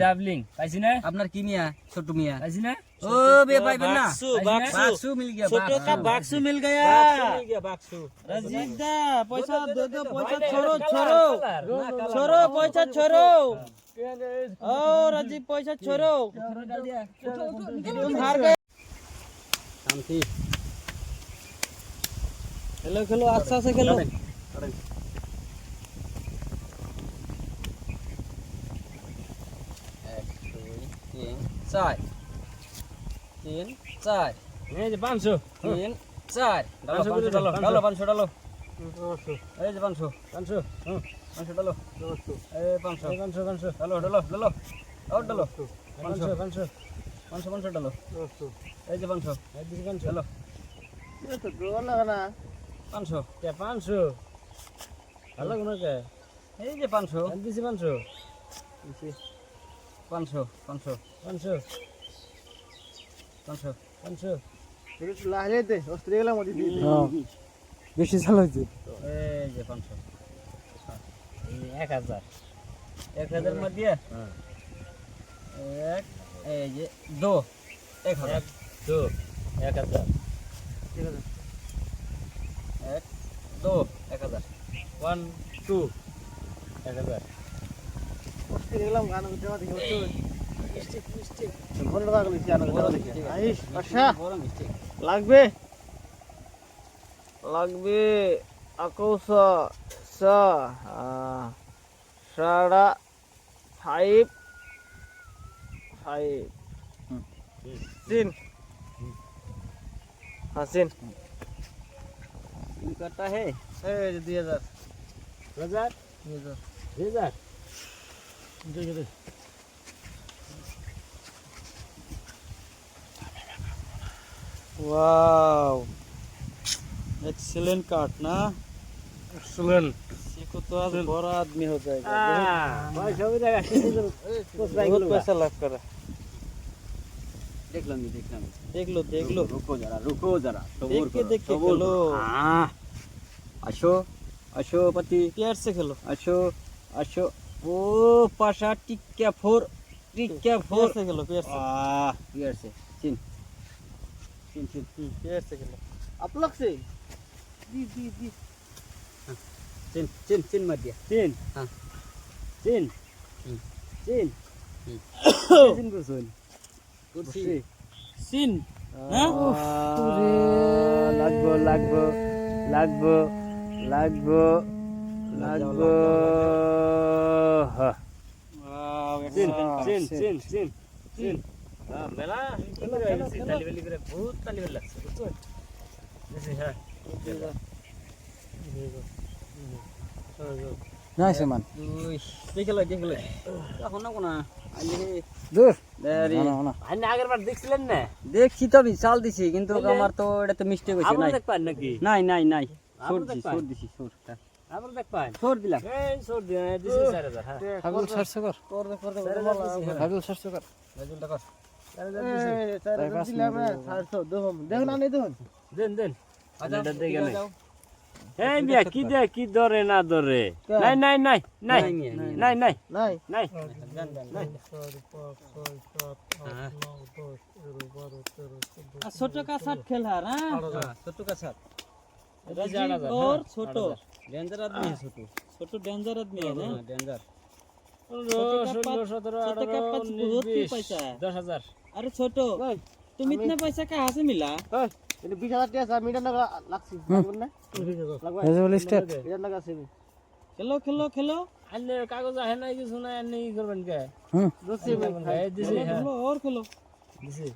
Doubling পাইছি না আপনার কি মিয়া ছোট মিয়া পাইছি না ও বে পাইবেন না বাক্সু মিল গया छोटो का बाक्सु मिल गया বাক্সু रजीक दा पैसा दे दो पैसा छोड़ो छोड़ो छोड़ो पैसा छोड़ो ओ रजीक पैसा छोड़ो तुम हार गए शांति खेलो खेलो अच्छा से खेलो चार तीन चार এই যে 500 तीन चार डालो, 500 डालो, डालो 500 डालो 500 এই যে 500 500 500 डालो 500 এই 500 500 500 डालो डालो डालो और डालो 500 500 500 डालो এই যে 500 এই দিছি 500 डालो ये तो डर लगा ना 500 কে 500 ভালো কোন কে এই যে 500 এই দিছি 500 500 500 500 500 500 फिर लाहले दे ऑस्ट्रेलिया मत दी হ্যাঁ বেশি চালাইছে এই যে 500 এই 1000 1000 মধ্যে হ্যাঁ এক এই যে 2 1000 2 1000 ठीक है 1 2 1000 1 2 1000 ऑस्ट्रेलिया में गाना बजा देखो तो फोन लगा के जाना बजा देखिए आइश अच्छा বড় মিস্টেক লাগবে লাগবে আকৌসা সা সাড়া 5 সিন হাসিন इन करता है এই 2000 1000 1000 দেখে वाओ एक्सीलेंट काट ना एक्सीलेंट इसको तो आज बड़ा आदमी हो जाएगा भाई सभी जगह बहुत पैसा लाभ करा देख लो देख लो रुको जरा देख के खेलो हाँ अशो अशोपति प्यार से खेलो अशो अशो ओ पाशा टिक्का फोर प्यार से खेलो प्यार से पियर से चिन प्यार से खेलो आप लोग से दी चिन मत दिया तीन हाँ तीन चिन को सुन कुर्सी सिन लागबो চিন মেলা তালি করে বহুত তালি লাগছে বুঝছো হ্যাঁ नाइस मान देख लो এখন না কোনা আইলে दूर দেরি আইনে আগের বার দেখছিলেন না দেখছি তো আমি চাল দিছি কিন্তু আমার তো এটা তো মিস্টেক হইছে আমরা নাই দেখ পান নাকি নাই আমরা সর দেখ দিছি পাই। সর আমরা দেখ পান সর দিলাম এই সর দিয়ে দিছি 4000 হ্যাঁ हागल सरसो कर हागल सरसो कर রেজাল্টটা কর 4000 দিছি দেন আচ্ছা এটা দেখে নে এই মিয়া কি ধরে না ধরে নাই छोटो का साथ खेल है ना छोटू का साथ और छोटो डेंजर आदमी है छोटो डेंजर आदमी है ना डेंजर 16 17 छोटे का पास बहुत ही पैसा है 10000 अरे छोटो तुम इतना पैसा कहाँ से मिला ini 20,000 dia saya minta naga laksi lagun na naga sini खेलो अन्य कागज है ना कि सुना नहीं करबन के dosi दिसी खेलो और खेलो दिसी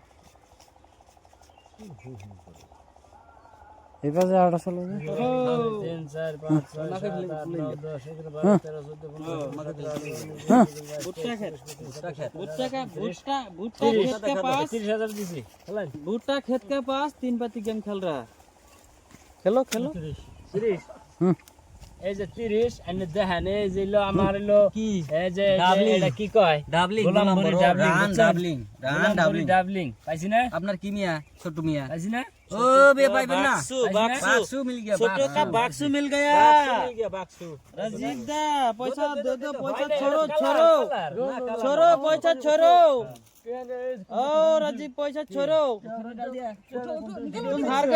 এবার যে আড়া চলে যায় 3 4 5 6 7 8 9 10 11 12 13 14 भुट्टा खेत भुट्टा खेत के 15 पास 30000 दिसी चलन भुट्टा खेत के पास 3 पाती गेम खेल रहा है खेलो 30 এই যে 30 এনে দেখানে যে লো আমার লো কি এই যে এটা কি কয় ডাবলিং গোলামপুরি রান ডাবলিং ডাবলিং পাইছি না আপনার কি মিয়া ছোট মিয়া পাইছি না ओ बे भाई बन्ना बाक्सु बाक्सु बाक्सु मिल गया छोटू का बाक्सु मिल गया बाक्सु राजीव दा पैसा दे दो पैसा छोड़ो छोड़ो छोड़ो पैसा छोड़ो ओ राजीव पैसा छोड़ो तुम हार गए